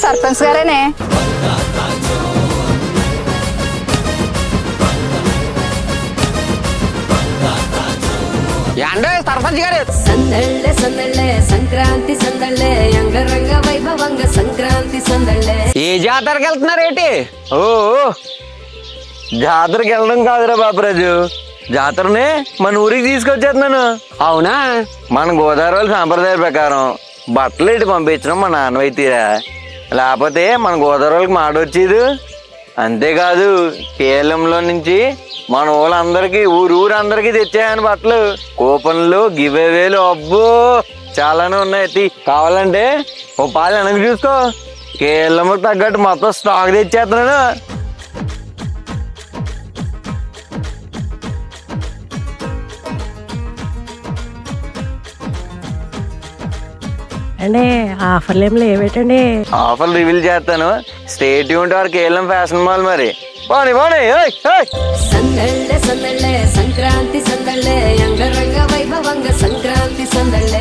సర్పంచ్ గారేనే. ఏండే సర్పంచ్ గారు? సందళ్ళే సందళ్ళే సంక్రాంతి సందళ్ళే అంగరంగ వైభవంగ సంక్రాంతి సందళ్ళే. ఏ జాతరకి వెళ్తున్నారేటి? ఓ జాతరకి వెళ్ళడం కాదురా బాబురాజు, జాతరని మన ఊరికి తీసుకొచ్చేస్తున్నాను. అవునా? మన గోదావరి సాంప్రదాయ ప్రకారం బట్టలు ఇటు పంపించడం మా నాన్నవైతీరా, లేకపోతే మన గోదావరికి మాట వచ్చేది. అంతేకాదు కేరళంలో నుంచి మన ఊళ్ళందరికీ ఊరందరికీ తెచ్చాయని బట్టలు, కూపన్లు, గివేవేలు, అబ్బో చాలానే ఉన్నాయి. కావాలంటే ఓ పాలు వెనక్కి చూసుకో, కేరళము తగ్గట్టు మొత్తం స్టాక్ తెచ్చేస్తున్నాను. అంటే ఆఫర్లు ఏం లేవేటండి? ఆఫర్లు రివీల్ చేస్తాను, స్టేట్ యూనిట్ వారు కేవలం ఫ్యాషన్ మాల్. మరి పోనీ పోనీ. సందళ్ళే సందళ్ళే సంక్రాంతి సందళ్ళే అంగరంగ వైభవంగ సంక్రాంతి సందళ్ళే.